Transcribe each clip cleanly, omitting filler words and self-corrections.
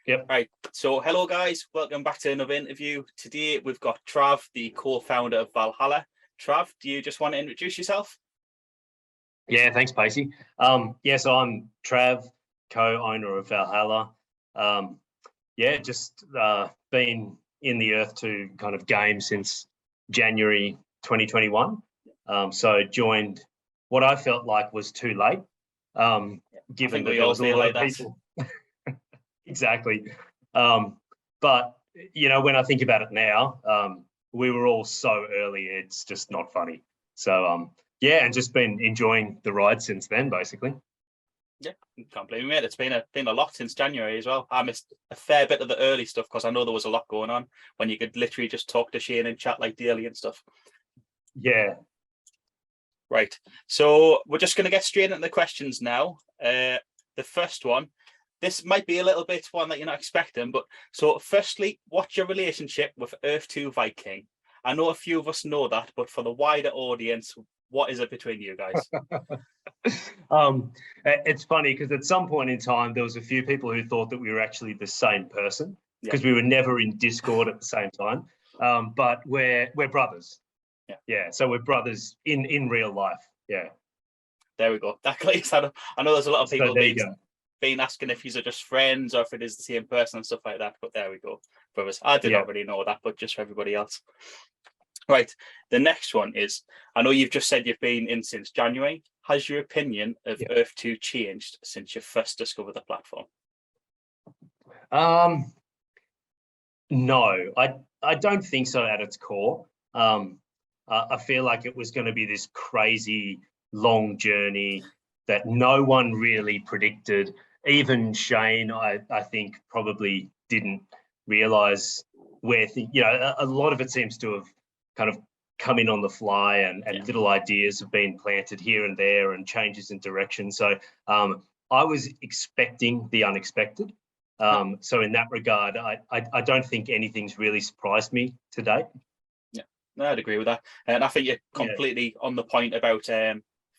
Yep. Right. So hello guys, welcome back to another interview. Today we've got Trav, the co-founder of Valhalla. Trav, do you just want to introduce yourself? Yeah, thanks, Pacey. So I'm Trav, co-owner of Valhalla. Just been in the Earth 2 kind of game since January 2021. So joined what I felt like was too late, given that there was a lot of people. Exactly. But, when I think about it now, we were all so early, it's just not funny. So, and just been enjoying the ride since then, basically. Yeah, can't blame me, mate. It's been a lot since January as well. I missed a fair bit of the early stuff because I know there was a lot going on when you could literally just talk to Shane and chat like daily and stuff. Yeah. Right. So we're just going to get straight into the questions now. The first one, this might be a little bit one that you're not expecting, but so firstly, what's your relationship with E2 Viking? I know a few of us know that, but for the wider audience, what is it between you guys? It's funny because at some point in time, there was a few people who thought that we were actually the same person because we were never in Discord at the same time. But we're brothers. Yeah. So we're brothers in real life. Yeah. There we go. That clears that up. I know there's a lot of people been asking if these are just friends or if it is the same person and stuff like that. But there we go, brothers. I did not really know that, but just for everybody else. Right. The next one is, I know you've just said you've been in since January. Has your opinion of Earth 2 changed since you first discovered the platform? No, I don't think so at its core. I feel like it was going to be this crazy long journey that no one really predicted. Even Shane, I think, probably didn't realize where a lot of it seems to have kind of come in on the fly, and little ideas have been planted here and there and changes in direction. So I was expecting the unexpected. So in that regard, I don't think anything's really surprised me to date. Yeah, no, I'd agree with that. And I think you're completely on the point about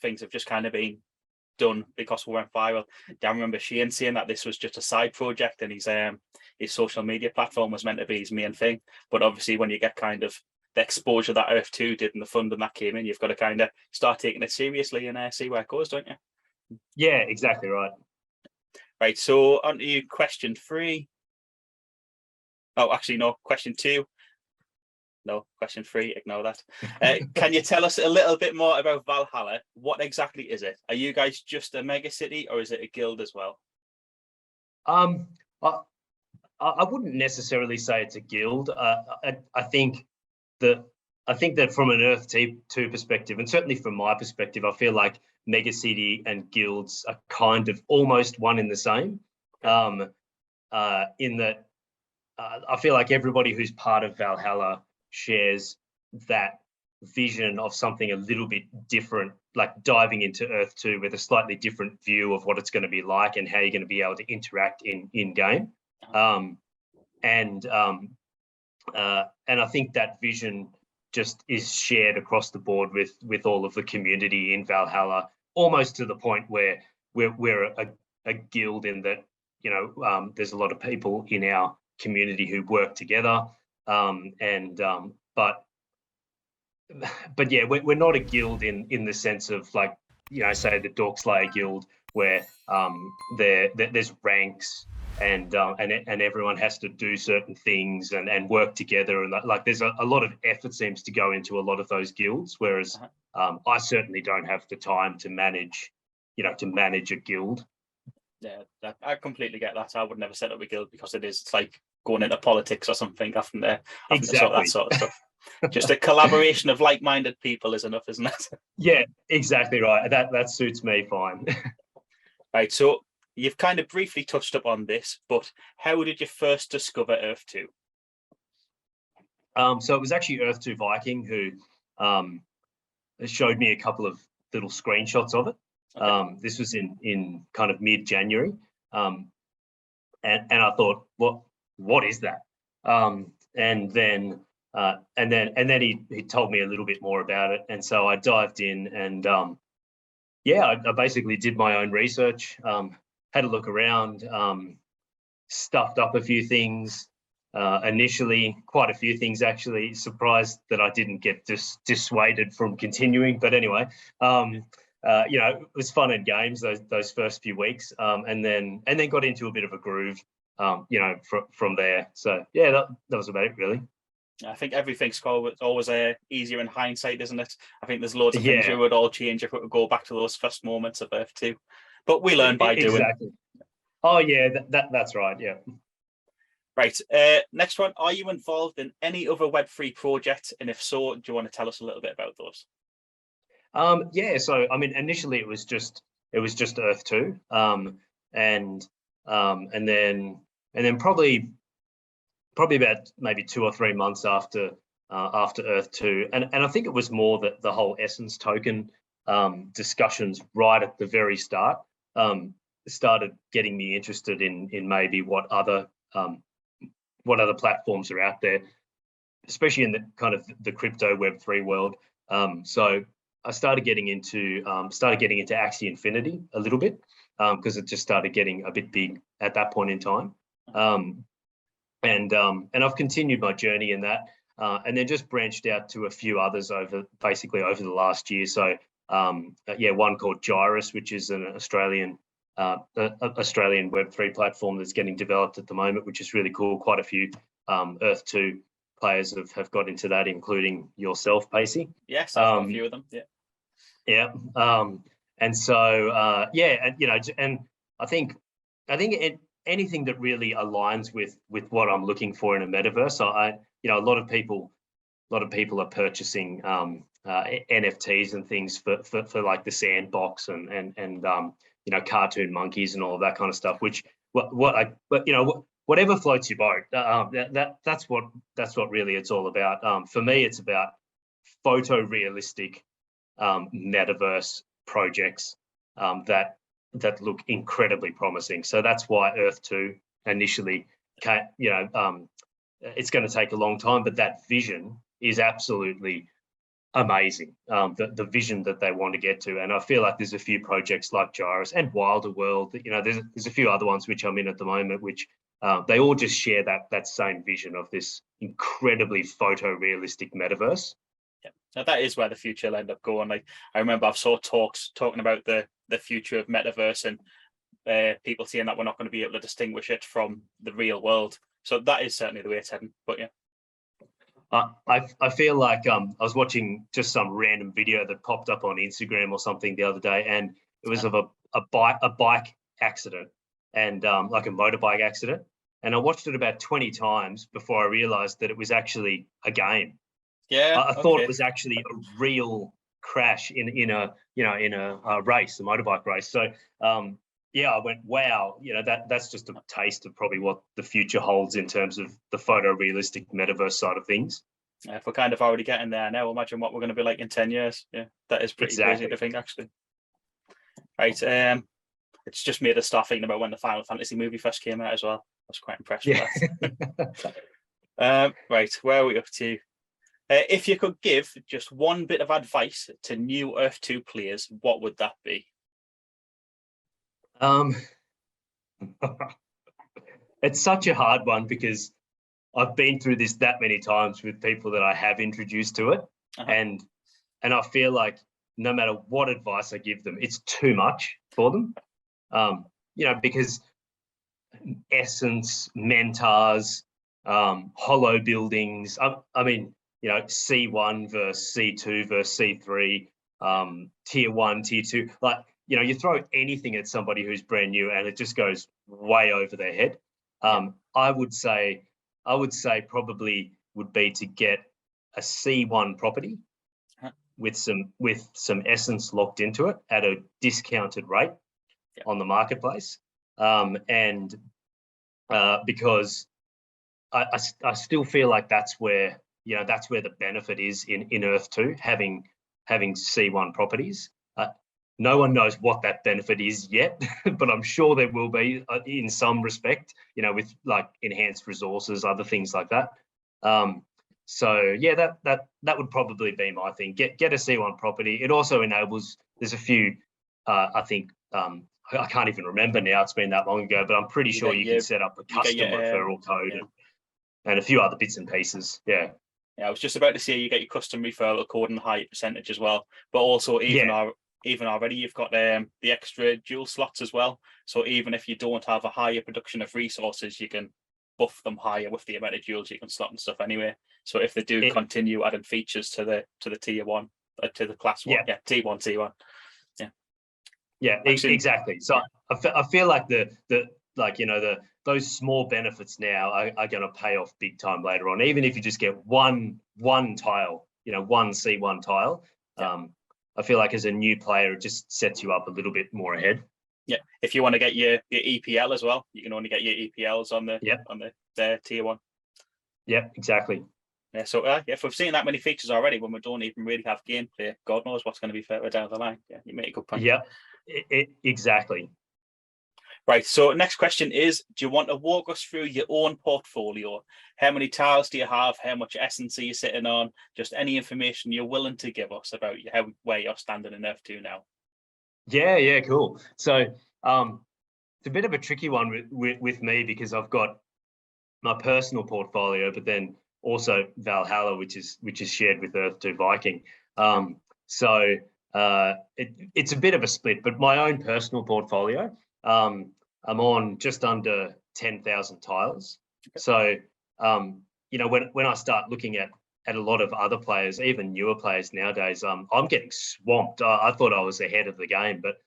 things have just kind of been done because we went viral. I remember Shane saying that this was just a side project and his social media platform was meant to be his main thing. But obviously when you get kind of the exposure that Earth 2 did and the funding that came in, you've got to kind of start taking it seriously and see where it goes, don't you? Yeah, exactly right. Right, so on to you, question 3. Oh, actually, no, question 2. No, question 3, ignore that. Can you tell us a little bit more about Valhalla? What exactly is it? Are you guys just a megacity or is it a guild as well? I wouldn't necessarily say it's a guild. I think that from an Earth 2 perspective, and certainly from my perspective, I feel like Megacity and guilds are kind of almost one in the same. In that I feel like everybody who's part of Valhalla shares that vision of something a little bit different, like diving into Earth 2 with a slightly different view of what it's going to be like and how you're going to be able to interact in game. And I think that vision just is shared across the board with all of the community in Valhalla, almost to the point where we're a guild in that, there's a lot of people in our community who work together. But yeah, we're not a guild in the sense of like, say the Dorkslayer Guild where there's ranks and everyone has to do certain things and work together, and like there's a lot of effort seems to go into a lot of those guilds, whereas I certainly don't have the time to manage a guild. Yeah, I completely get that. I would never set up a guild because it's like going into politics or something, having to sort that sort of stuff. Just a collaboration of like-minded people is enough, isn't it? Yeah, exactly right. That suits me fine. Right, so you've kind of briefly touched upon this, but how did you first discover Earth 2? So it was actually Earth 2 Viking who showed me a couple of little screenshots of it. Okay. This was in kind of mid-January, and I thought, what is that? And then he told me a little bit more about it, and so I dived in and I basically did my own research, had a look around, stuffed up a few things initially, quite a few things actually. Surprised that I didn't get dissuaded from continuing. But anyway, it was fun and games those first few weeks, and then got into a bit of a groove, from there. So yeah, that was about it really. I think everything's always easier in hindsight, isn't it? I think there's loads of things we would all change if we could go back to those first moments of Earth 2. But we learn by doing. Exactly. Oh yeah, that's right. Yeah. Right. Next one. Are you involved in any other Web3 projects? And if so, do you want to tell us a little bit about those? Yeah. So I mean, initially it was just Earth 2, and then probably about maybe 2 or 3 months after Earth 2, and I think it was more that the whole Essence token discussions right at the very start started getting me interested in maybe what other platforms are out there, especially in the kind of the crypto Web3 world. So I started getting into Axie Infinity a little bit, because it just started getting a bit big at that point in time. And I've continued my journey in that, and then just branched out to a few others over the last year. So one called Gyris, which is an Australian Web3 platform that's getting developed at the moment, which is really cool. Quite a few Earth 2 players have got into that, including yourself, Pacey. Yes, I've got a few of them. Yeah. And so and I think anything that really aligns with what I'm looking for in a metaverse. So a lot of people are purchasing NFTs and things for like the sandbox and cartoon monkeys and all of that kind of stuff. Which whatever floats your boat. That's what really it's all about. For me, it's about photorealistic metaverse projects that look incredibly promising. So that's why Earth 2 initially came, it's going to take a long time, but that vision is absolutely amazing. The vision that they want to get to. And I feel like there's a few projects like Gyris and Wilder World, there's a few other ones which I'm in at the moment, which they all just share that same vision of this incredibly photorealistic metaverse. Yeah, now that is where the future will end up going. Like, I remember I've saw talks talking about the future of metaverse, and people saying that we're not going to be able to distinguish it from the real world. So that is certainly the way it's heading. But yeah, I feel like I was watching just some random video that popped up on Instagram or something the other day, and it was of a bike accident, and like a motorbike accident, and I watched it about 20 times before I realized that it was actually a game. Yeah, I thought it was actually a real crash in a race, a motorbike race. So I went, wow, that's just a taste of probably what the future holds in terms of the photorealistic metaverse side of things. If we're kind of already getting there now, imagine what we're going to be like in 10 years. Yeah, that is pretty crazy to think, actually. Right, it's just made us start thinking about when the Final Fantasy movie first came out as well. I was quite impressed with that. Right, where are we up to? If you could give just one bit of advice to new Earth 2 players, what would that be? It's such a hard one because I've been through this that many times with people that I have introduced to it, and I feel like no matter what advice I give them, it's too much for them. Because Essence, Mentars, hollow buildings. I mean, C1 versus C2 versus C3, tier 1, tier 2. Like, you throw anything at somebody who's brand new and it just goes way over their head. I would say probably would be to get a C1 property with some Essence locked into it at a discounted rate on the marketplace. Because I still feel like that's where the benefit is in Earth 2, having C1 properties. No one knows what that benefit is yet, but I'm sure there will be in some respect, with like enhanced resources, other things like that. So yeah, that would probably be my thing. Get a C1 property. It also enables, there's a few, I think, I can't even remember now. It's been that long ago, but I'm pretty sure you can set up a custom referral code and a few other bits and pieces. Yeah. Yeah, I was just about to say you get your custom referral code and high percentage as well, but also even already you've got the extra dual slots as well. So even if you don't have a higher production of resources, you can buff them higher with the amount of duels you can slot and stuff anyway. So if they do continue adding features to the tier 1, to the class 1, T1, T1. Yeah, exactly. So I feel like those small benefits now are going to pay off big time later on. Even if you just get one tile, one C1 tile, I feel like as a new player, it just sets you up a little bit more ahead. Yeah, if you want to get your EPL as well, you can only get your EPLs on the tier 1. Yeah, exactly. Yeah, so if we've seen that many features already, when we don't even really have gameplay, God knows what's going to be further down the line. Yeah, you make a good point. Yeah, exactly. Right, so next question is, do you want to walk us through your own portfolio? How many tiles do you have? How much essence are you sitting on? Just any information you're willing to give us about where you're standing in F2 now. Yeah, cool. So it's a bit of a tricky one with me because I've got my personal portfolio, but then also Valhalla, which is shared with E2 Viking. So it's a bit of a split, but my own personal portfolio, I'm on just under 10,000 tiles. So, when I start looking at a lot of other players, even newer players nowadays, I'm getting swamped. I thought I was ahead of the game, but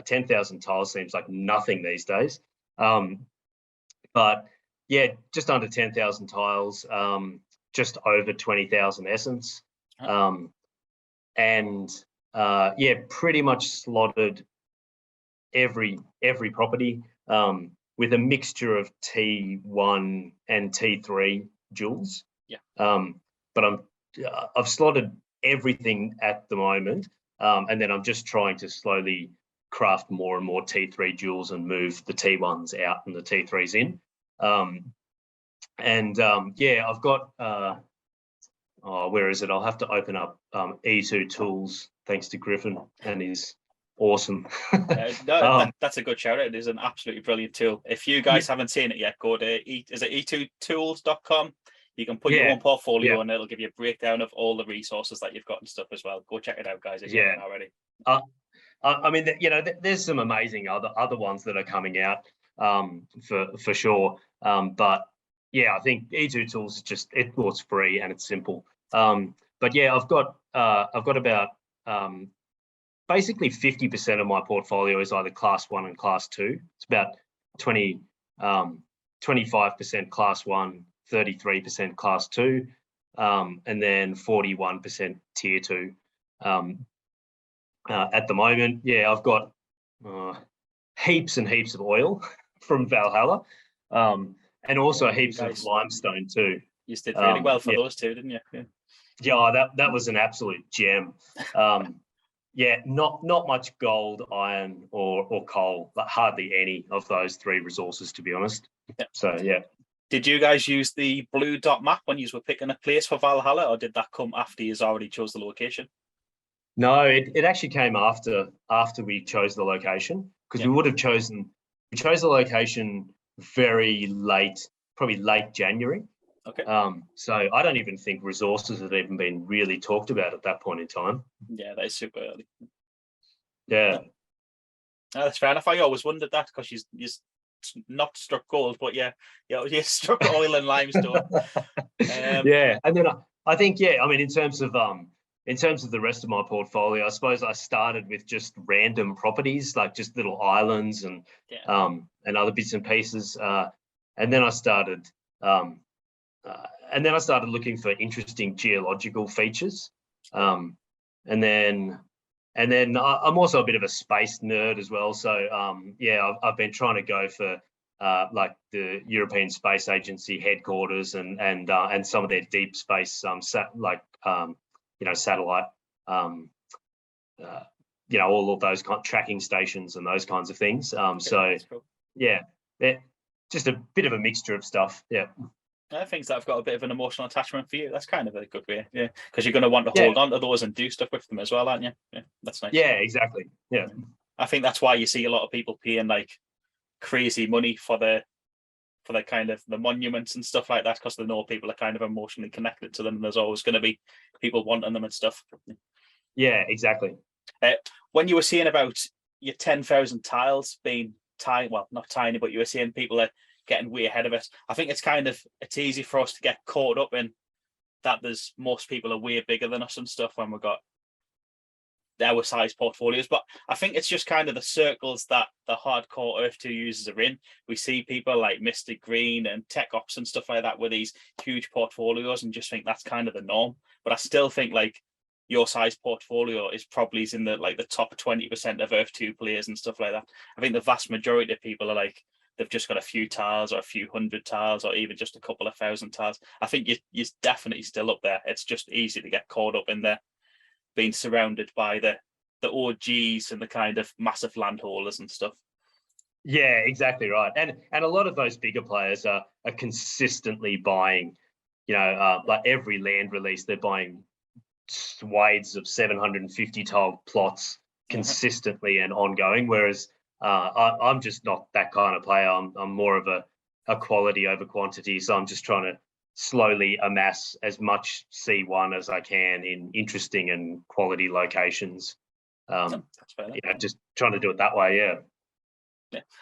10,000 tiles seems like nothing these days. But yeah, just under 10,000 tiles, just over 20,000 essence. Pretty much slotted every property with a mixture of T1 and T3 jewels. But I've slotted everything at the moment, and then I'm just trying to slowly craft more and more T3 jewels and move the T1s out and the T3s in. I've got where is it? I'll have to open up E2 tools, thanks to Griffin and his awesome. That's a good shout out. It is an absolutely brilliant tool. If you guys haven't seen it yet, go to e2tools.com. You can put your own portfolio and it'll give you a breakdown of all the resources that you've got and stuff as well. Go check it out, guys, if you haven't already. I mean, there's some amazing other ones that are coming out for sure. But yeah, I think E2 Tools is just it's free and it's simple. But yeah, I've got about basically 50% of my portfolio is either class 1 and class 2. It's about 25% class 1, 33% class 2, and then 41% tier 2. At the moment, I've got heaps and heaps of oil from Valhalla, and also heaps of limestone too. You did really well for those two, didn't you? Yeah, that was an absolute gem. Not much gold, iron, or coal, but hardly any of those 3 resources, to be honest. So yeah. Did you guys use the blue dot map when you were picking a place for Valhalla, or did that come after you already chose the location? No, it actually came after we chose the location, because we chose the location very late, probably late January. Okay. So I don't even think resources had even been really talked about at that point in time. Yeah, that is super early. Yeah. No, that's fair enough. I always wondered that because you not struck gold, but you struck oil and limestone. And then I think I mean in terms of the rest of my portfolio, I suppose I started with just random properties, like just little islands and other bits and pieces, and then I started looking for interesting geological features, and then I'm also a bit of a space nerd as well. So I've been trying to go for like the European Space Agency headquarters and some of their deep space satellite, all of those tracking stations and those kinds of things. Cool. Just a bit of a mixture of stuff. Yeah. Things that have got a bit of an emotional attachment for you. That's kind of a good way, because you're going to want to hold on to those and do stuff with them as well, aren't you? Yeah, that's nice. Yeah, exactly. Yeah. I think that's why you see a lot of people paying like crazy money for the kind of the monuments and stuff like that, because they know people are kind of emotionally connected to them, and there's always going to be people wanting them and stuff. Yeah, exactly. When you were saying about your 10,000 tiles being tiny, well, not tiny, but you were saying people are getting way ahead of it. I think it's easy for us to get caught up in that. There's most people are way bigger than us and stuff when we've got our size portfolios, but I think it's just kind of the circles that the hardcore Earth 2 users are in. We see people like Mystic Green and Tech Ops and stuff like that with these huge portfolios, and just think that's kind of the norm. But I still think like your size portfolio is probably in the like the top 20% of Earth 2 players and stuff like that. I think the vast majority of people are like, they've just got a few tiles or a few hundred tiles or even just a couple of thousand tiles. I think you're definitely still up there. It's just easy to get caught up in there, being surrounded by the OGs and the kind of massive landholders and stuff. Yeah, exactly right. And a lot of those bigger players are consistently buying, like every land release, they're buying swathes of 750 tile plots consistently and ongoing. Whereas I'm just not that kind of player. I'm more of a quality over quantity. So I'm just trying to slowly amass as much C1 as I can in interesting and quality locations. That's fair. Just trying to do it that way. Yeah.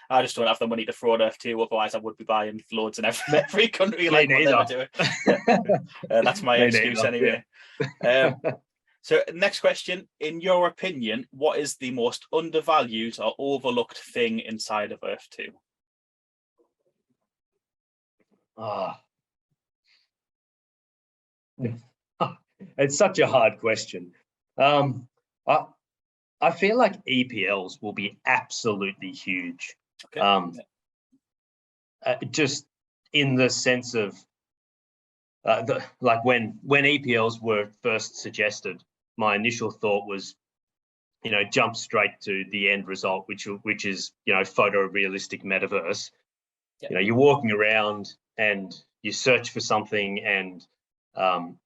I just don't have the money to throw Earth 2. Otherwise, I would be buying loads in every country. Like, we'll never do it. Yeah. That's my excuse anyway. Yeah. So, next question. In your opinion, what is the most undervalued or overlooked thing inside of Earth 2? It's such a hard question. I feel like EPLs will be absolutely huge. Okay. Just in the sense of like when EPLs were first suggested, my initial thought was, jump straight to the end result, which is photorealistic metaverse. Yeah. You're walking around and you search for something, and and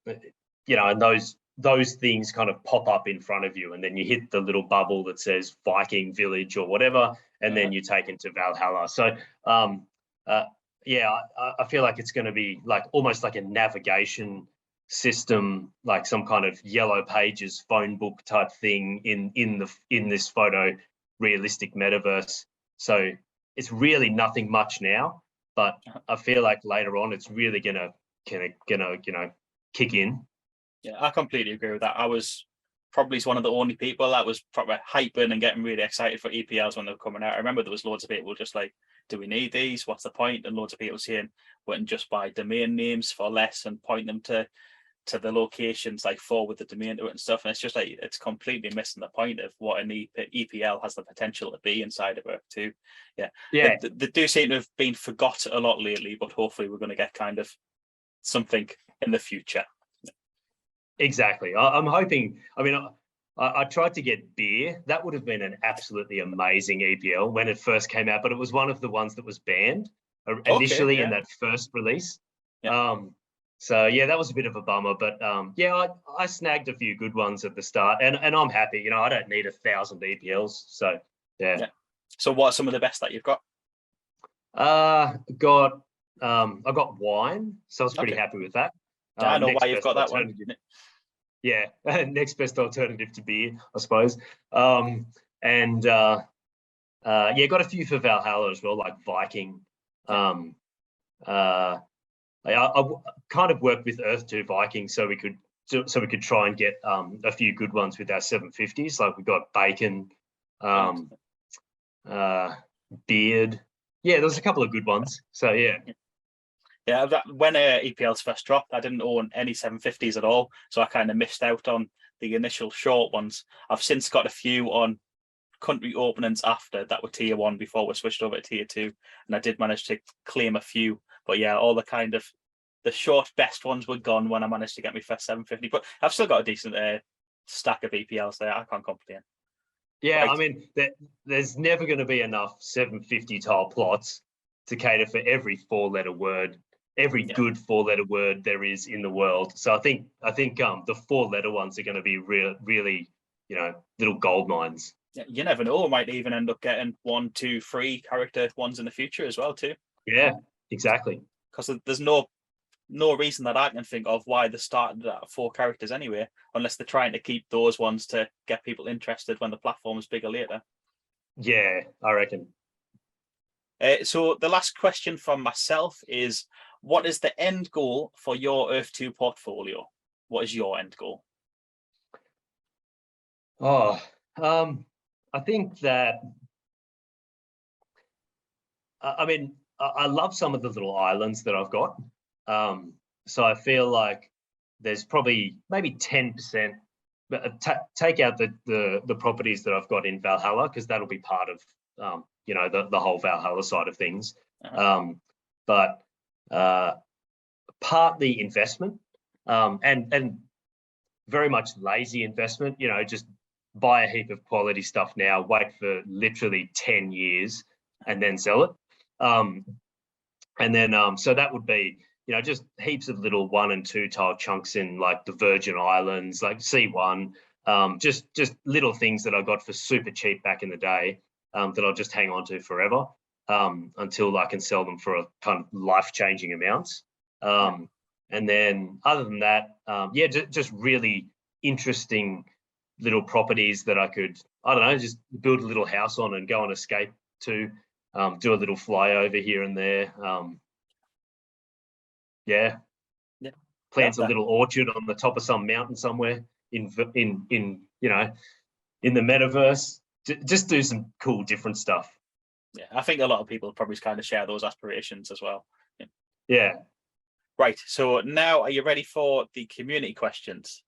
those things kind of pop up in front of you, and then you hit the little bubble that says Viking Village or whatever, and then you're taken to Valhalla. So I feel like it's going to be like almost like a navigation system, like some kind of yellow pages phone book type thing in this photo realistic metaverse. So it's really nothing much now, but I feel like later on it's really gonna kick in. Yeah, I completely agree with that. I was probably one of the only people that was probably hyping and getting really excited for EPLs when they were coming out. I remember there was loads of people just like, do we need these? What's the point? And loads of people saying, wouldn't just buy domain names for less and point them to the locations, like forward the domain to it and stuff. And it's just like, it's completely missing the point of what an EPL has the potential to be inside of Earth 2. Yeah. They do seem to have been forgot a lot lately, but hopefully we're going to get kind of something in the future. Exactly. I'm hoping. I mean, I tried to get beer. That would have been an absolutely amazing EPL when it first came out, but it was one of the ones that was banned initially in that first release. Yeah. So yeah, that was a bit of a bummer. But I snagged a few good ones at the start, and I'm happy. I don't need 1,000 EPLs. So yeah. So what are some of the best that you've got? I got wine, so I was pretty happy with that. I know why you've got that one. Yeah, next best alternative to beer, I suppose. Got a few for Valhalla as well, like Viking. I kind of worked with Earth 2 Viking, so we could try and get a few good ones with our 750s. Like we got Bacon, Beard. Yeah, there was a couple of good ones. So yeah. Yeah, when EPLs first dropped, I didn't own any 750s at all, so I kind of missed out on the initial short ones. I've since got a few on country openings after that were tier 1 before we switched over to tier 2, and I did manage to claim a few. But yeah, all the short best ones were gone when I managed to get my first 750. But I've still got a decent stack of EPLs there. I can't complain. Yeah, I mean, there's never going to be enough 750 tile plots to cater for every 4-letter word. Every good 4-letter word there is in the world. So I think the 4-letter ones are going to be really, little gold mines. Yeah, you never know. We might even end up getting 1, 2, 3 character ones in the future as well too. Yeah, exactly. Because there's no reason that I can think of why they started at 4 characters anyway, unless they're trying to keep those ones to get people interested when the platform is bigger later. Yeah, I reckon. So the last question from myself is, what is the end goal for your Earth 2 portfolio? What is your end goal? Oh, I think that, I mean, I love some of the little islands that I've got. So I feel like there's probably maybe 10%, but take out the properties that I've got in Valhalla, because that'll be part of the whole Valhalla side of things. But partly investment, and very much lazy investment. Just buy a heap of quality stuff now, wait for literally 10 years, and then sell it. And then so that would be, just heaps of little 1 and 2 tile chunks in like the Virgin Islands, like C1, just little things that I got for super cheap back in the day, that I'll just hang on to forever, until I can sell them for a kind of life-changing amounts. And then other than that, just really interesting little properties that I could, I don't know, just build a little house on and go on escape to, do a little flyover here and there. Plant a little orchard on the top of some mountain somewhere in the metaverse. Just do some cool, different stuff. Yeah, I think a lot of people probably kind of share those aspirations as well. Yeah. Right. So now, are you ready for the community questions?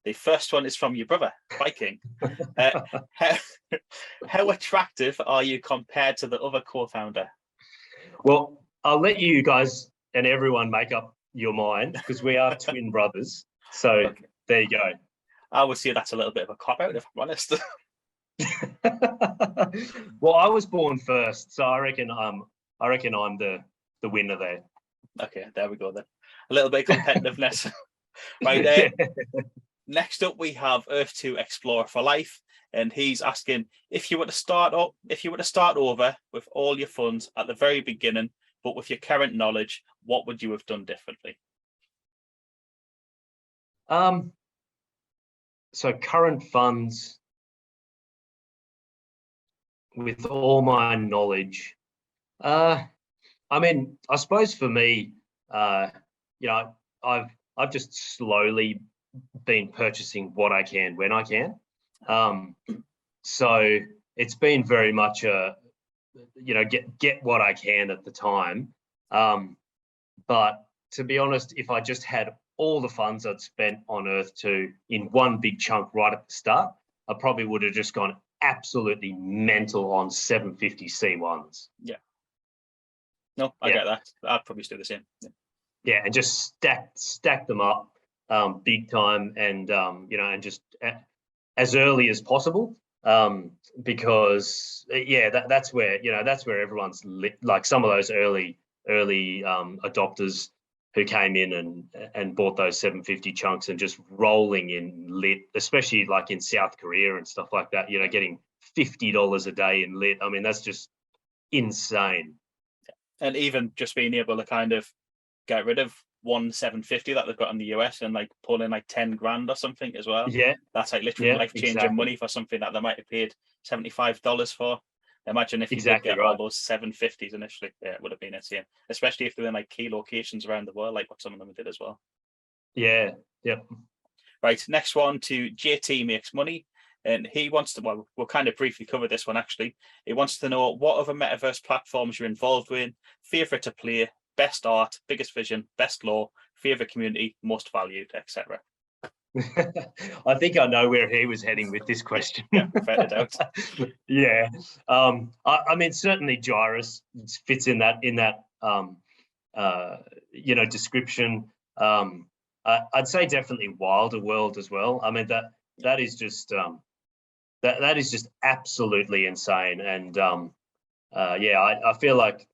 The first one is from your brother, Viking. How attractive are you compared to the other co-founder? Well, I'll let you guys and everyone make up your mind, because we are twin brothers. So okay. There you go. I would say that's a little bit of a cop-out, if I'm honest. Well, I was born first, so I reckon I'm the winner there. Okay, there we go then. A little bit of competitiveness. Right there. Yeah. Next up, we have Earth 2 Explorer for Life, and he's asking, if you were to start over with all your funds at the very beginning, but with your current knowledge, what would you have done differently? So current funds, with all my knowledge, I mean, I suppose for me, I've just slowly been purchasing what I can when I can. So it's been very much get what I can at the time. But to be honest, if I just had all the funds I'd spent on Earth 2 in one big chunk right at the start, I probably would have just gone absolutely mental on 750 C1s. Yeah. No, I get that. I'd probably do the same. Yeah, and just stack them up big time, and and just as early as possible, because that's where everyone's like some of those early adopters who came in and bought those 750 chunks and just rolling in lit, especially like in South Korea and stuff like that, getting $50 a day in lit. I mean, that's just insane. And even just being able to kind of get rid of 750 that they've got in the US and like pull in like 10 grand or something as well. Yeah. That's like literally life-changing money for something that they might have paid $75 for. Imagine if you did get all those 750s initially. Yeah, it would have been insane. Especially if they're in like key locations around the world, like what some of them did as well. Yeah. Yep. Right. Next one to JT Makes Money. And he wants to, well, we'll kind of briefly cover this one actually. He wants to know what other metaverse platforms you're involved with, favorite to play, best art, biggest vision, best law, favorite community, most valued, etc. I think I know where he was heading with this question. Yeah, fair doubt. Yeah, I mean, certainly Gyris fits in that description. I'd say definitely Wilder World as well. I mean, that is just that is just absolutely insane. And I feel like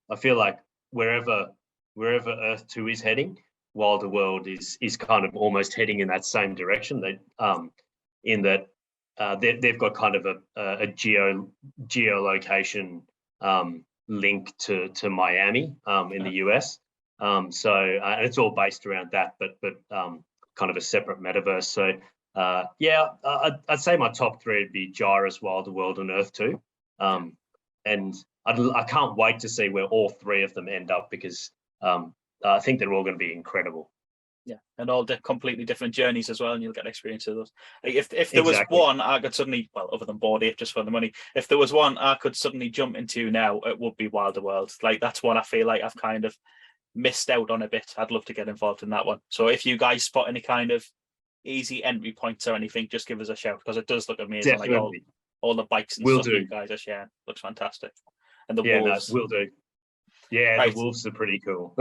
wherever Earth 2 is heading, Wilder World is kind of almost heading in that same direction. That in that they've got kind of a geolocation link to Miami in the US. So and it's all based around that, but kind of a separate metaverse. So yeah, I'd say my top three would be Gyris, Wilder World, and Earth 2. And I can't wait to see where all three of them end up, because I think they're all going to be incredible. Yeah, and all completely different journeys as well, and you'll get experience of those. Like if there was one I could suddenly, well, other than board it just for the money, if there was one I could suddenly jump into now, it would be Wilder World. Like that's one I feel like I've kind of missed out on a bit. I'd love to get involved in that one. So if you guys spot any kind of easy entry points or anything, just give us a shout, because it does look amazing. Definitely. Like all the bikes and stuff you guys are sharing looks fantastic. And the wolves. No, will do. Yeah, right. The wolves are pretty cool.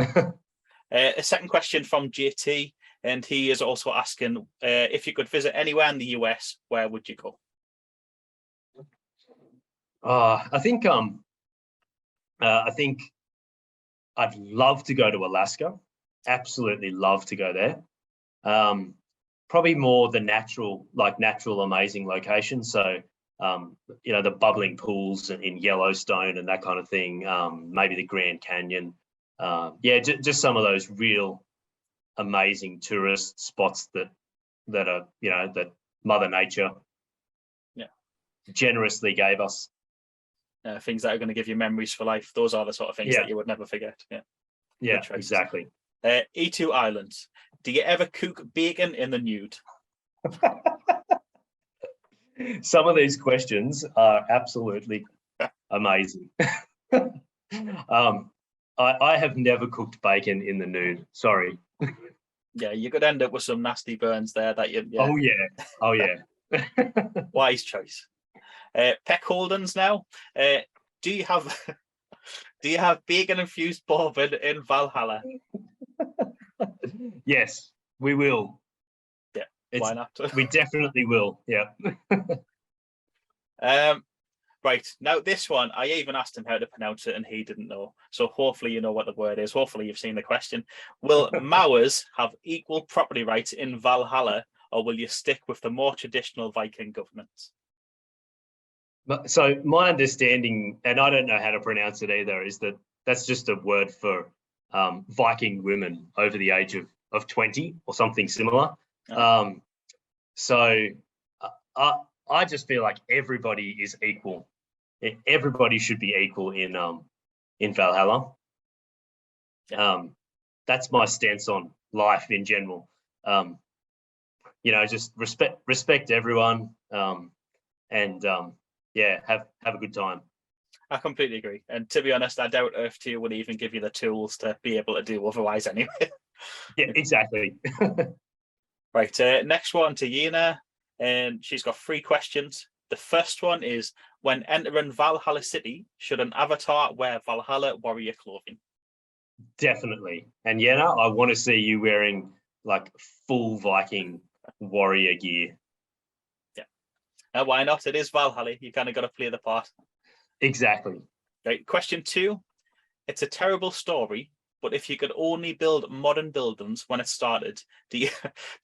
A second question from JT, and he is also asking if you could visit anywhere in the US, where would you go? I think I'd love to go to Alaska. Absolutely love to go there. Probably more the natural amazing locations. So the bubbling pools in Yellowstone and that kind of thing. Maybe the Grand Canyon. Just some of those real amazing tourist spots that are that Mother Nature generously gave us. Things that are going to give you memories for life. Those are the sort of things that you would never forget. Yeah, exactly. E2 Islands. Do you ever cook bacon in the nude? Some of these questions are absolutely amazing. I have never cooked bacon in the nude. Sorry. Yeah, you could end up with some nasty burns there. Oh yeah. Wise choice. Peck Holdens now. Do you have bacon infused bourbon in Valhalla? Yes, we will. Yeah, why not? We definitely will. Yeah. Right, now this one, I even asked him how to pronounce it and he didn't know. So hopefully you know what the word is. Hopefully you've seen the question. Will Mowers have equal property rights in Valhalla, or will you stick with the more traditional Viking governance? So my understanding, and I don't know how to pronounce it either, is that that's just a word for Viking women over the age of 20 or something similar. So I just feel like everybody is equal. Everybody should be equal in Valhalla. That's my stance on life in general. Just respect everyone, and have a good time. I completely agree. And to be honest, I doubt Earth 2 would even give you the tools to be able to do otherwise anyway. Yeah, exactly. Right, next one to Yena, and she's got 3 questions. The first one is, when entering Valhalla City, should an avatar wear Valhalla warrior clothing? Definitely. And Yena, I want to see you wearing like full Viking warrior gear. Yeah. Why not? It is Valhalla. You kind of got to play the part. Exactly. Right, question 2. It's a terrible story, but if you could only build modern buildings when it started, do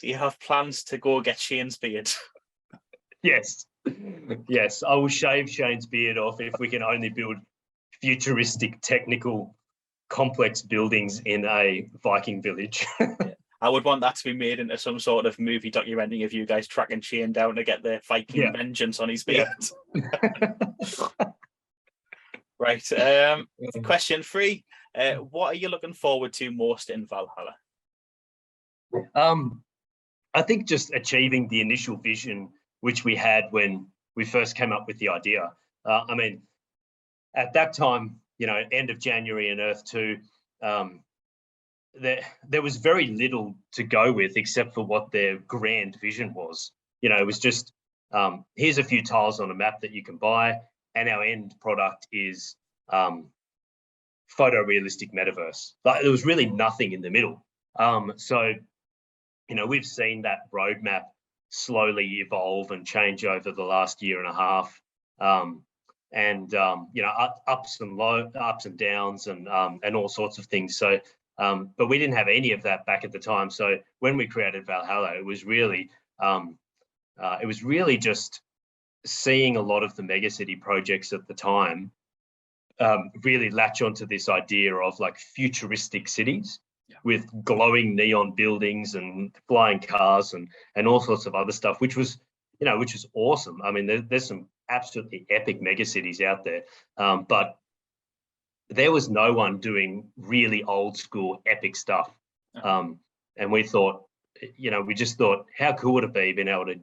you have plans to go get Shane's beard? Yes. Yes, I will shave Shane's beard off if we can only build futuristic, technical, complex buildings in a Viking village. Yeah. I would want that to be made into some sort of movie documentary of you guys tracking Shane down to get the Viking vengeance on his beard. Yeah. Right. Question 3. What are you looking forward to most in Valhalla? I think just achieving the initial vision which we had when we first came up with the idea. I mean, at that time, end of January and Earth 2, there was very little to go with except for what their grand vision was. It was just, here's a few tiles on a map that you can buy, and our end product is photorealistic metaverse. Like, there was really nothing in the middle. So, we've seen that roadmap slowly evolve and change over the last year and a half, ups and downs and all sorts of things. So, but we didn't have any of that back at the time. So when we created Valhalla, it was really just seeing a lot of the megacity projects at the time really latch onto this idea of like futuristic cities with glowing neon buildings and flying cars and all sorts of other stuff, which was awesome. I mean, there's some absolutely epic megacities out there, but there was no one doing really old school epic stuff. And we thought, we just thought, how cool would it be being able to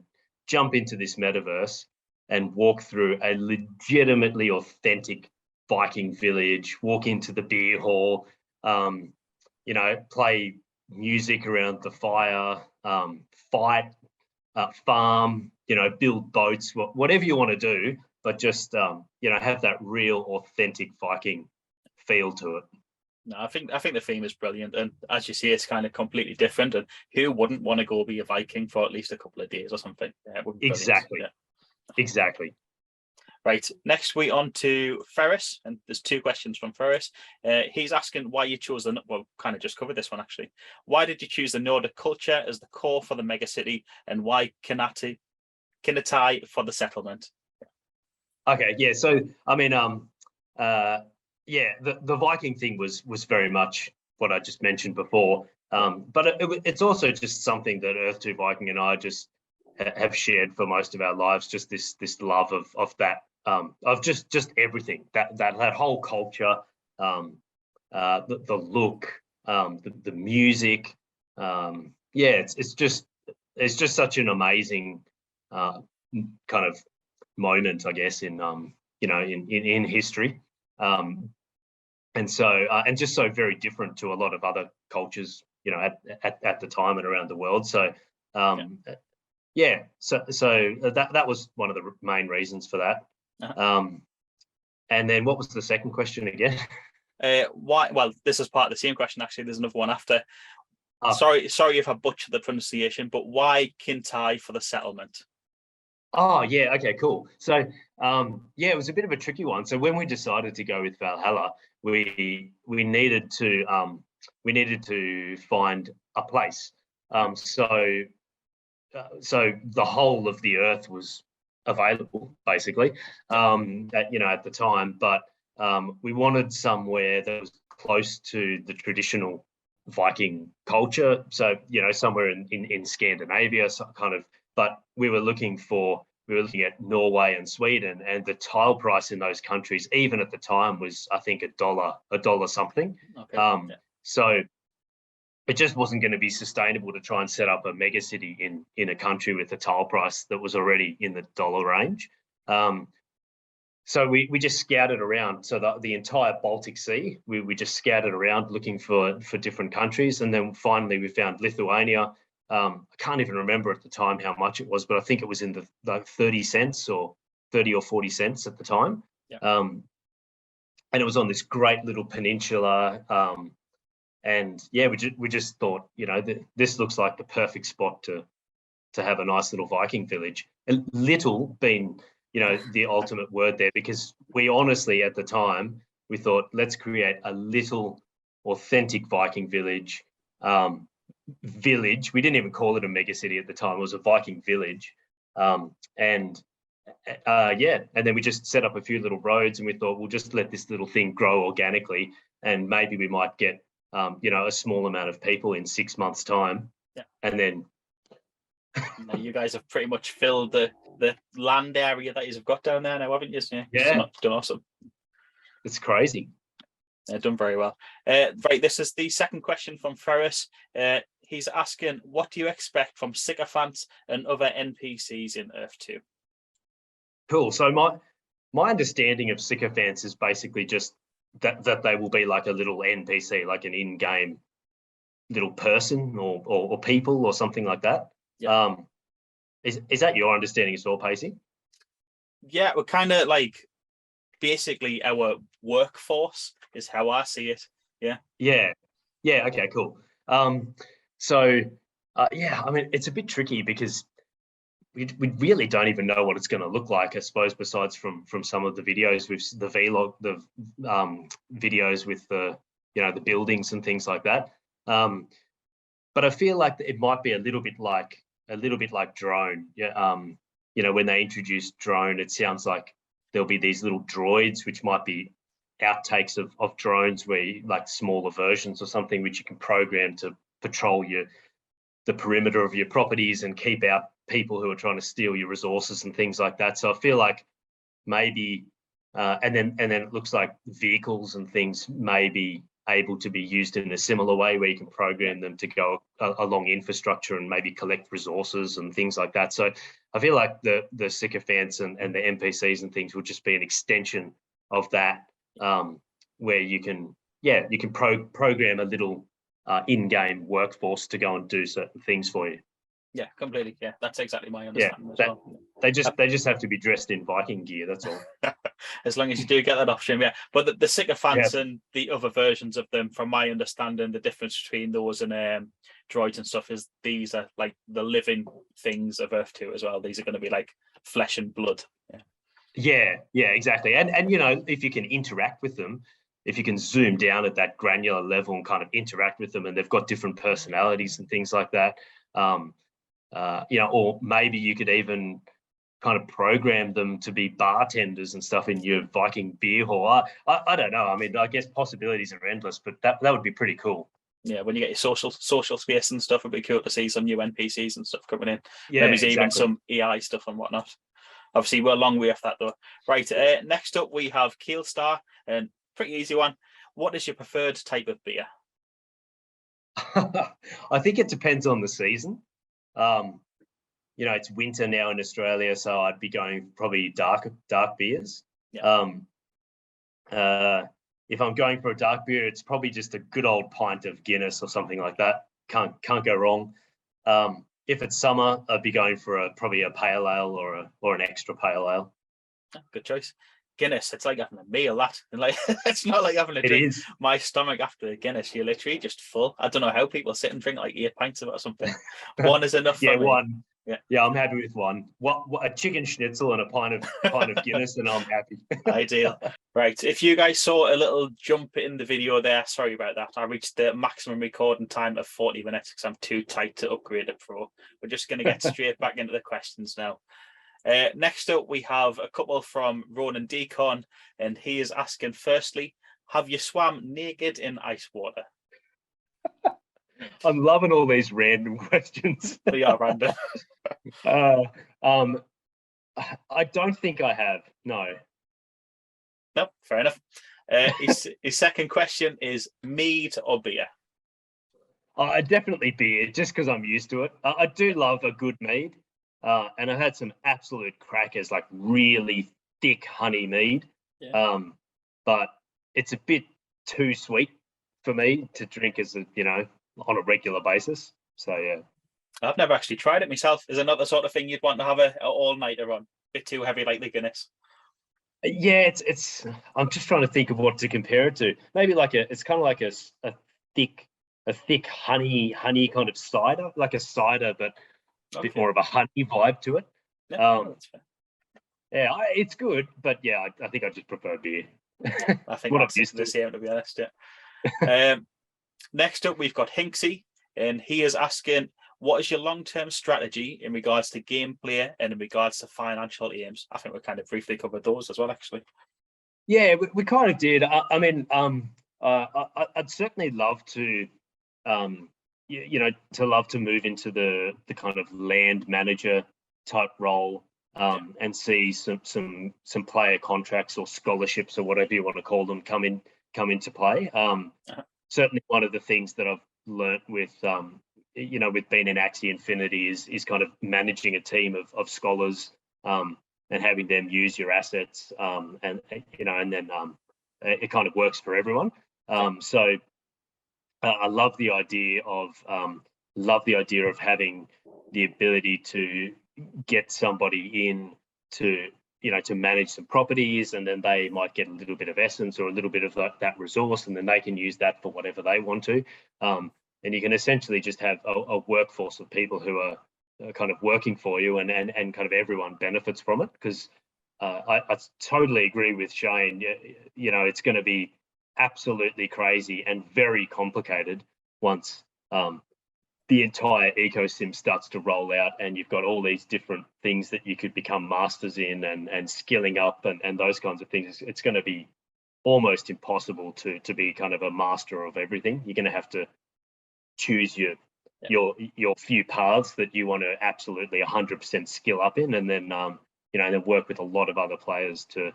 jump into this metaverse and walk through a legitimately authentic Viking village, walk into the beer hall, play music around the fire, fight, farm, build boats, whatever you want to do, but just, have that real authentic Viking feel to it. No, I think the theme is brilliant, and as you see, it's kind of completely different. And who wouldn't want to go be a Viking for at least a couple of days or something? Exactly. Exactly. Right. Next, we on to Ferris, and there's two questions from Ferris. He's asking why you chose kind of just covered this one actually. Why did you choose the Nordic culture as the core for the megacity, and why Kinatai for the settlement? Okay. Yeah. So I mean, the Viking thing was very much what I just mentioned before, but it's also just something that Earth 2 Viking and I just have shared for most of our lives. Just this love of that, of just everything, that whole culture, the look, the music. It's just such an amazing kind of moment, I guess, in in history. And so, and just so very different to a lot of other cultures, at the time and around the world. So, so that was one of the main reasons for that. And then what was the second question again? Why? Well, this is part of the same question actually. There's another one after. Sorry if I butchered the pronunciation, but why Kintai for the settlement? Oh yeah, okay, cool. So it was a bit of a tricky one. So when we decided to go with Valhalla, we needed to find a place. So the whole of the earth was available basically at the time, but we wanted somewhere that was close to the traditional Viking culture. So somewhere in Scandinavia, kind of. But we were looking at Norway and Sweden, and the tile price in those countries, even at the time, was I think $1 something. Okay. So it just wasn't going to be sustainable to try and set up a megacity in a country with a tile price that was already in the dollar range. So we just scouted around. So the entire Baltic Sea, we just scouted around looking for different countries, and then finally we found Lithuania. I can't even remember at the time how much it was, but I think it was in the 30 cents or 30 or 40 cents at the time. And it was on this great little peninsula. And we just thought, this looks like the perfect spot to have a nice little Viking village. And little being, the ultimate word there, because we honestly at the time, we thought, let's create a little authentic Viking village. We didn't even call it a megacity at the time. It was a Viking village. And then we just set up a few little roads, and we thought we'll just let this little thing grow organically, and maybe we might get a small amount of people in 6 months' time. And then you guys have pretty much filled the land area that you've got down there now, haven't you? Yeah. It's done awesome. It's crazy. They've done very well. Right, this is the second question from Ferris. He's asking, what do you expect from sycophants and other NPCs in Earth 2? Cool. So my understanding of sycophants is basically just that they will be like a little NPC, like an in-game little person or people or something like that. Yep. Is that your understanding as well, Pacey? Yeah, we're kind of like basically our workforce is how I see it. Yeah. Okay, cool. I mean, it's a bit tricky because we really don't even know what it's going to look like, I suppose, besides from some of the videos with the vlog, the videos with the the buildings and things like that. But I feel like it might be a little bit like Drone. when they introduce drone, it sounds like there'll be these little droids, which might be outtakes of drones, where like smaller versions or something, which you can program to patrol the perimeter of your properties and keep out people who are trying to steal your resources and things like that. So I feel like maybe, and then it looks like vehicles and things may be able to be used in a similar way, where you can program them to go along infrastructure and maybe collect resources and things like that. So I feel like the sycophants and the NPCs and things will just be an extension of that, where you can program a little in-game workforce to go and do certain things for you. Yeah, completely. Yeah, that's exactly my understanding as well. They just have to be dressed in Viking gear. That's all. As long as you do get that option, yeah. But the sycophants and the other versions of them, from my understanding, the difference between those and droids and stuff is these are like the living things of Earth 2 as well. These are going to be like flesh and blood. Yeah, exactly. And if you can interact with them, if you can zoom down at that granular level and kind of interact with them, and they've got different personalities and things like that. Or maybe you could even kind of program them to be bartenders and stuff in your Viking beer hall. I don't know. I mean, I guess possibilities are endless, but that would be pretty cool. Yeah, when you get your social space and stuff, it'd be cool to see some new NPCs and stuff coming in. Yeah, maybe even some AI stuff and whatnot. Obviously, we're a long way off that though. Right, next up we have Keelstar, and pretty easy one. What is your preferred type of beer? I think it depends on the season. It's winter now in Australia, so I'd be going probably dark beers. Yeah. If I'm going for a dark beer, it's probably just a good old pint of Guinness or something like that. Can't go wrong. If it's summer, I'd be going for probably a pale ale or an extra pale ale. Good choice. Guinness, it's like having a meal, that. And like it's not like having a drink. It is. My stomach after Guinness, you're literally just full. I don't know how people sit and drink like 8 pints of it or something. One is enough for me. One. Yeah, I'm happy with one. What a chicken schnitzel and a pint of Guinness, and I'm happy. Ideal. Right. If you guys saw a little jump in the video there, sorry about that. I reached the maximum recording time of 40 minutes because I'm too tight to upgrade to Pro. We're just going to get straight back into the questions now. Next up, we have a couple from Ronan Deacon, and he is asking, firstly, have you swam naked in ice water? I'm loving all these random questions. They are random. I don't think I have. No. Nope, fair enough. His second question is mead or beer? Definitely beer, just because I'm used to it. I do love a good mead. And I've had some absolute crackers, like really thick honey mead. Yeah. But it's a bit too sweet for me to drink on a regular basis. So yeah. I've never actually tried it myself. Is it not the sort of thing you'd want to have an all-nighter on? A bit too heavy like the Guinness? Yeah, it's I'm just trying to think of what to compare it to. Maybe it's kind of like a thick honey kind of cider, like a cider, but a bit more of a honey vibe to it. Yeah, that's fair. Yeah, it's good, but yeah, I think I just prefer beer. I think that's the same, to be honest. Yeah. Next up, we've got Hinksy, and he is asking, what is your long-term strategy in regards to gameplay and in regards to financial aims? I think we kind of briefly covered those as well, actually. Yeah, we kind of did. I'd certainly love to, love to move into the kind of land manager type role, and see some player contracts or scholarships or whatever you want to call them come into play. Certainly, one of the things that I've learnt with with being in Axie Infinity is kind of managing a team of scholars, and having them use your assets, and then it kind of works for everyone. So I love the idea of having the ability to get somebody in to manage some properties, and then they might get a little bit of essence or a little bit of that resource, and then they can use that for whatever they want to. And you can essentially just have a workforce of people who are kind of working for you, and kind of everyone benefits from it. Because I totally agree with Shane. It's going to be absolutely crazy and very complicated once the entire ecosystem starts to roll out, and you've got all these different things that you could become masters in, and skilling up, and those kinds of things, it's going to be almost impossible to be kind of a master of everything. You're going to have to choose your few paths that you want to absolutely 100% skill up in, and then then work with a lot of other players to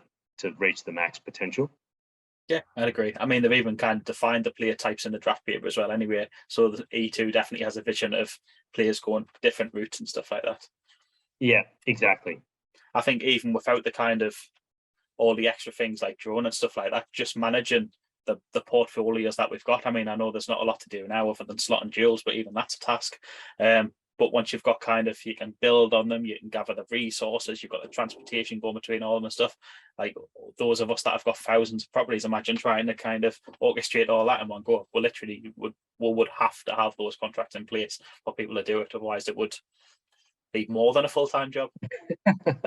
reach the max potential. Yeah, I'd agree. I mean, they've even kind of defined the player types in the draft paper as well anyway. So the E2 definitely has a vision of players going different routes and stuff like that. Yeah, exactly. I think even without the kind of all the extra things like drone and stuff like that, just managing the portfolios that we've got. I mean, I know there's not a lot to do now other than slot and duels, but even that's a task. But once you've got kind of, you can build on them, you can gather the resources, you've got the transportation going between all of them and stuff. Like those of us that have got thousands of properties, imagine trying to kind of orchestrate all that in one go. Well, literally, we would have to have those contracts in place for people to do it. Otherwise, it would be more than a full-time job.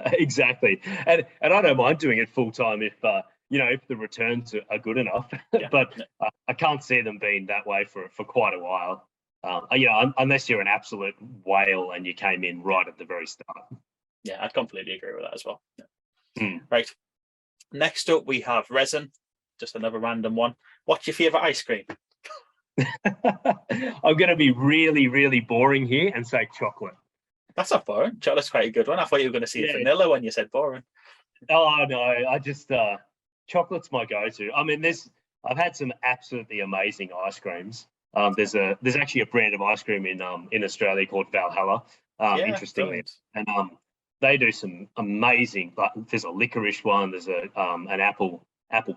Exactly. And I don't mind doing it full-time if if the returns are good enough. Yeah. But I can't see them being that way for quite a while. Unless you're an absolute whale and you came in right at the very start. Yeah, I'd completely agree with that as well. Yeah. Right. Next up, we have resin. Just another random one. What's your favorite ice cream? I'm going to be really, really boring here and say chocolate. That's not boring. Chocolate's quite a good one. I thought you were going to say vanilla when you said boring. Oh no, I just chocolate's my go-to. I mean, I've had some absolutely amazing ice creams. There's actually a brand of ice cream in Australia called Valhalla. Interestingly, brilliant. and they do some amazing. But there's a licorice one. There's an apple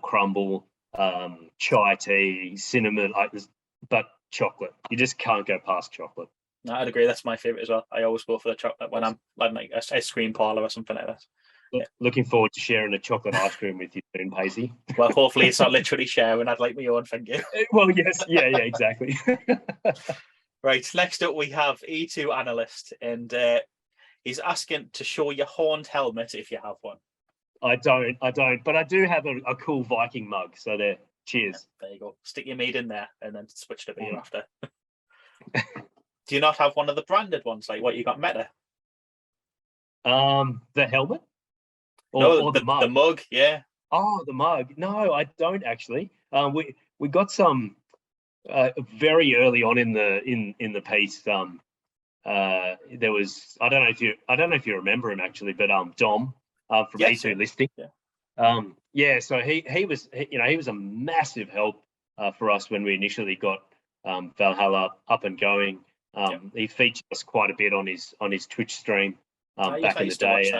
crumble, chai tea, cinnamon. But chocolate, you just can't go past chocolate. No, I'd agree. That's my favorite as well. I always go for the chocolate when I'm like a ice cream parlor or something like that. Looking forward to sharing a chocolate ice cream with you soon, Pacey. Well, hopefully it's not literally sharing. I'd like my own, thank you. Well, yes, yeah, exactly. Right, next up we have E2 analyst, and he's asking to show your horned helmet if you have one. I don't, but I do have a cool Viking mug. So there, cheers. Yeah, there you go. Stick your mead in there and then switch to beer after. Do you not have one of the branded ones, like what you got Meta? The helmet? Or the mug? The mug, yeah. Oh, the mug. No, I don't actually. We got some very early on in the piece. There was I don't know if you remember him actually, but Dom from E2 listing. Yeah. So he was a massive help for us when we initially got Valhalla up and going. He featured us quite a bit on his Twitch stream back in the day.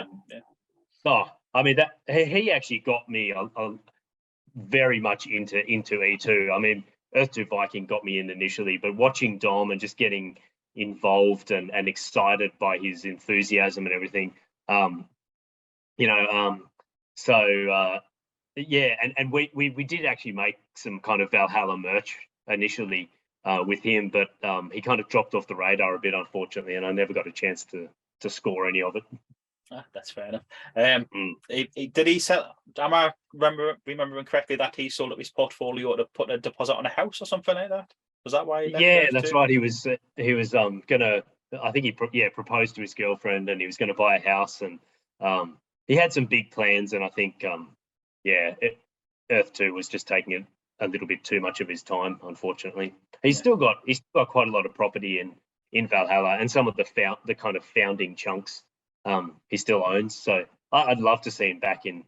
I mean, that he actually got me very much into E2. I mean, E2 Viking got me in initially, but watching Dom and just getting involved and excited by his enthusiasm and everything, and we did actually make some kind of Valhalla merch initially with him, but he kind of dropped off the radar a bit, unfortunately, and I never got a chance to score any of it. That's fair enough. Did he sell? Am I remembering correctly that he sold up his portfolio to put a deposit on a house or something like that? Was that why? That's right. He was gonna. I think he proposed to his girlfriend, and he was going to buy a house, and he had some big plans, and I think Earth 2 was just taking it a little bit too much of his time. Unfortunately, he's still got quite a lot of property in Valhalla, and some of the kind of founding chunks. He still owns, so I'd love to see him back in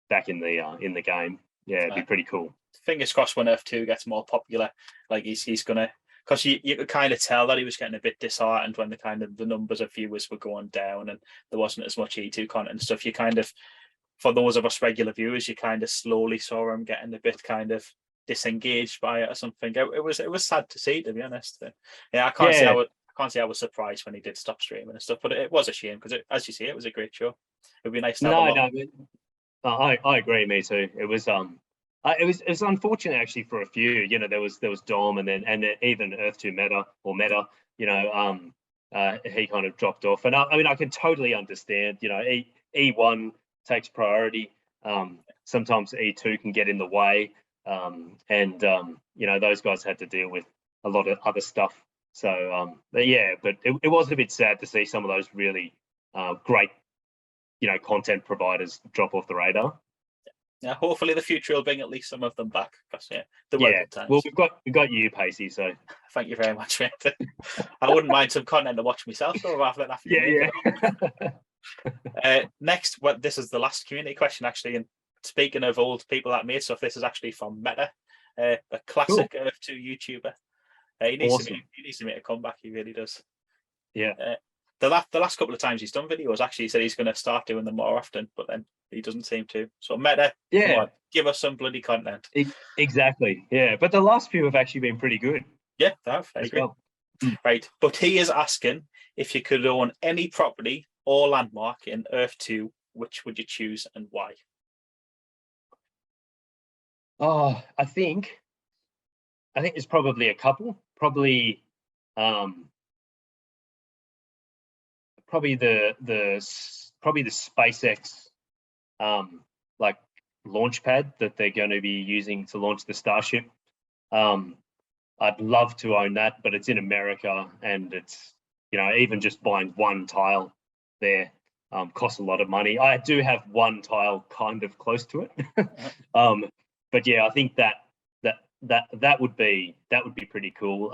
the game. Yeah, it'd be pretty cool. Fingers crossed when Earth 2 gets more popular, like he's gonna, because you could kind of tell that he was getting a bit disheartened when the numbers of viewers were going down and there wasn't as much E2 content and stuff. You kind of, for those of us regular viewers, you kind of slowly saw him getting a bit kind of disengaged by it or something. It was sad to see, to be honest. Yeah, I can't say I was surprised when he did stop streaming and stuff, but it was a shame because, as you say, it was a great show. It'd be nice to have I agree. Me too. It was it was unfortunate actually for a few. There was Dom and even Earth 2 Meta. He kind of dropped off, and I mean I can totally understand. E1 takes priority. Sometimes E2 can get in the way, and those guys had to deal with a lot of other stuff So but yeah, but it was a bit sad to see some of those really great, content providers drop off the radar. Yeah, hopefully the future will bring at least some of them back. Because the were good times. Well, we've got you, Pacey. So thank you very much, mate. I wouldn't mind some content to watch myself, though, rather than after next, this is the last community question, actually. And speaking of old people that made stuff, this is actually from Meta, a classic Earth 2 YouTuber. He needs to make a comeback. He really does. Yeah. The last couple of times he's done videos, actually, he said he's going to start doing them more often, but then he doesn't seem to. So Meta, come on, give us some bloody content. Exactly. Yeah, but the last few have actually been pretty good. Yeah, they have. I agree. Well. Right, but he is asking if you could own any property or landmark in Earth 2, which would you choose and why? Oh, I think there's probably a couple. Probably the SpaceX like launch pad that they're going to be using to launch the Starship. I'd love to own that, but it's in America, and it's, even just buying one tile there costs a lot of money. I do have one tile kind of close to it. But yeah, I think that would be pretty cool.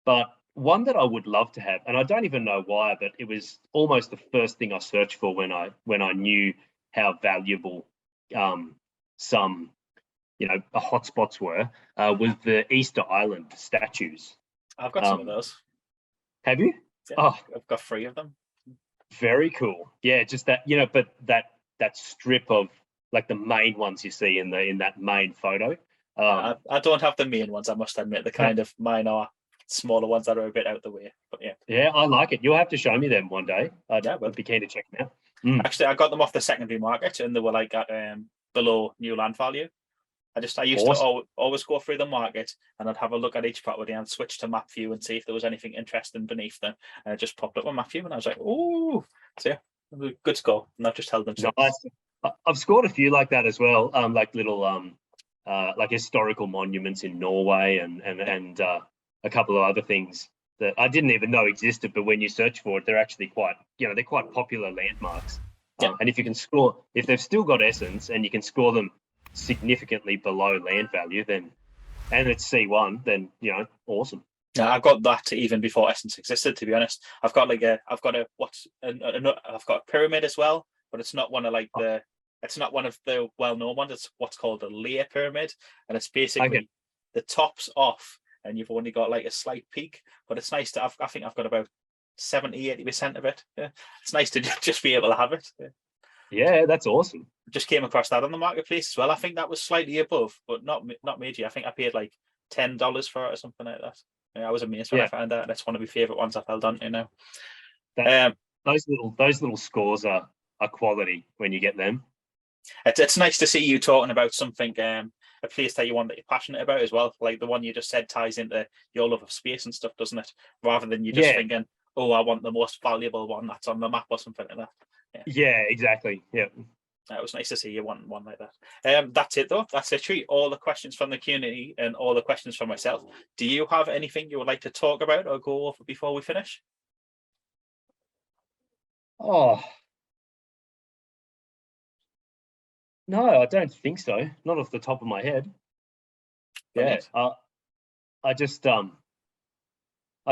But one that I would love to have, and I don't even know why, but it was almost the first thing I searched for when I knew how valuable some hotspots were, was the Easter Island statues. I've got some of those. Have you? Yeah, I've got 3 of them. Very cool. Yeah, just that, but that strip of like the main ones you see in that main photo. I don't have the main ones, I must admit. The kind of mine are smaller ones that are a bit out the way. But yeah. Yeah, I like it. You'll have to show me them one day. I'd be keen to check them out. Actually, I got them off the secondary market, and they were like at below new land value. I used to always go through the market, and I'd have a look at each property and switch to map view and see if there was anything interesting beneath them. And it just popped up on map view, and I was like, "Oh, so yeah, good score." And I've just held them. Nice. I've scored a few like that as well. Like little like historical monuments in Norway, and a couple of other things that I didn't even know existed. But when you search for it, they're actually quite popular landmarks. And if you can score, if they've still got essence, and you can score them significantly below land value, then, and it's C1, then awesome. Yeah, I got that even before essence existed, to be honest. I've got a pyramid as well, but it's not one of the well-known ones. It's what's called a layer pyramid, and it's basically the top's off and you've only got like a slight peak, but it's nice to I think I've got about 70-80% of it. Yeah, it's nice to just be able to have it. Yeah, that's awesome. Just came across that on the marketplace as well. I think that was slightly above, but not major. I think I paid like $10 for it or something like that. Yeah, I was amazed when I found that. That's one of my favorite ones I've held on to now. Those little scores are quality when you get them. It's nice to see you talking about something, a place that you're passionate about as well. Like the one you just said ties into your love of space and stuff, doesn't it? Rather than you just thinking, oh, I want the most valuable one that's on the map or something like that. Yeah, exactly. Yeah. It was nice to see you want one like that. That's it though. That's literally all the questions from the community and all the questions from myself. Do you have anything you would like to talk about or go over before we finish? Oh, no, I don't think so. Not off the top of my head. Yeah. I just I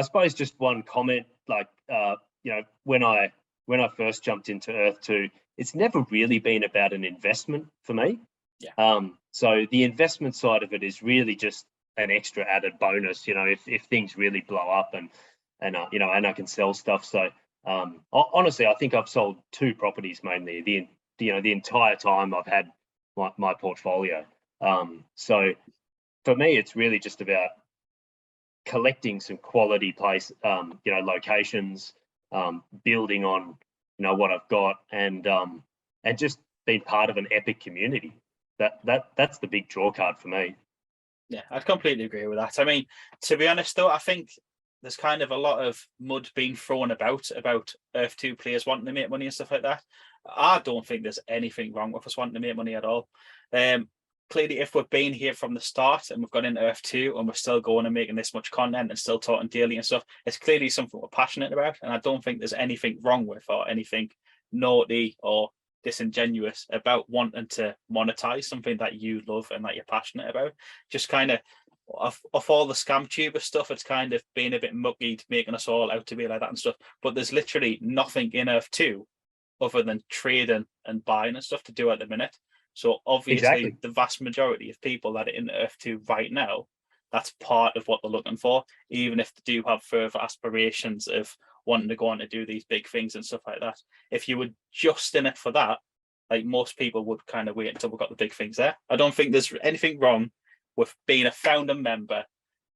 suppose just one comment, like when I first jumped into Earth 2, it's never really been about an investment for me. Yeah. So the investment side of it is really just an extra added bonus, if things really blow up and I can sell stuff. So honestly, I think I've sold 2 properties mainly the entire time I've had my portfolio. So for me, it's really just about collecting some quality locations, building on what I've got, and just being part of an epic community. That's the big draw card for me. Yeah, I'd completely agree with that. I mean, to be honest though, I think there's kind of a lot of mud being thrown about Earth 2 players wanting to make money and stuff like that. I don't think there's anything wrong with us wanting to make money at all. clearly, if we've been here from the start and we've got into F2 and we're still going and making this much content and still talking daily and stuff, it's clearly something we're passionate about. And I don't think there's anything wrong with or anything naughty or disingenuous about wanting to monetize something that you love and that you're passionate about. Just kind of all the scam tuber stuff, it's kind of been a bit mucky, making us all out to be like that and stuff. But there's literally nothing in F2 other than trading and buying and stuff to do at the minute. So obviously the vast majority of people that are in F2 right now, that's part of what they're looking for, even if they do have further aspirations of wanting to go on to do these big things and stuff like that. If you were just in it for that, like most people would kind of wait until we got the big things there. I don't think there's anything wrong with being a founder member,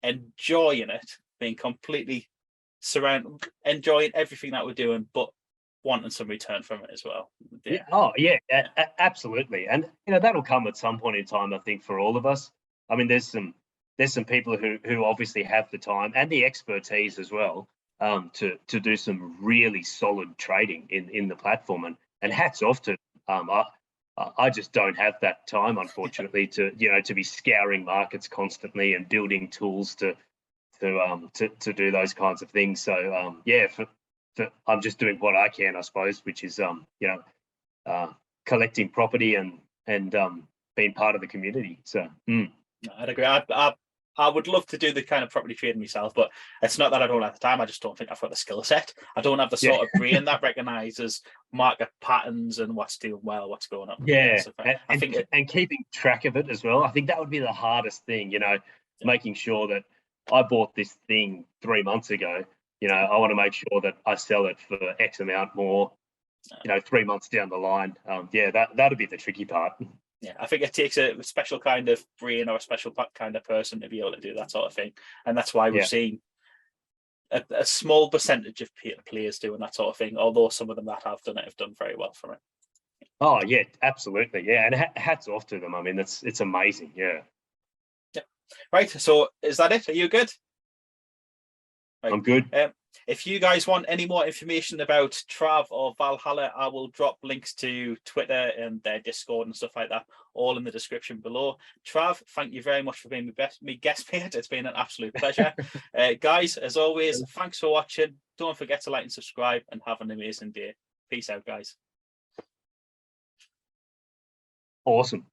enjoying it, being completely enjoying everything that we're doing, but wanting some return from it as well. Yeah. Oh, yeah, absolutely. And that'll come at some point in time, I think, for all of us. I mean, there's some people who obviously have the time and the expertise as well to do some really solid trading in the platform. And hats off to I just don't have that time, unfortunately, to be scouring markets constantly and building tools to do those kinds of things. So I'm just doing what I can, I suppose, which is collecting property and being part of the community. So I'd agree. I would love to do the kind of property trading myself, but it's not that I don't have the time. I just don't think I've got the skill set. I don't have the sort of brain that recognizes market patterns and what's doing well, what's going on. Yeah, and keeping track of it as well. I think that would be the hardest thing, making sure that I bought this thing 3 months ago. I want to make sure that I sell it for X amount more, 3 months down the line. That'd be the tricky part. Yeah, I think it takes a special kind of brain or a special kind of person to be able to do that sort of thing. And that's why we've seen a small percentage of players doing that sort of thing, although some of them that have done it have done very well from it. Oh, yeah, absolutely. Yeah, and hats off to them. I mean, it's amazing. Yeah. Yeah. Right, so is that it? Are you good? Right. I'm good. If you guys want any more information about Trav or Valhalla, I will drop links to Twitter and their Discord and stuff like that, all in the description below. Trav, thank you very much for being my guest mate. It's been an absolute pleasure. Guys, as always, thanks for watching. Don't forget to like and subscribe, and have an amazing day. Peace out, guys. Awesome.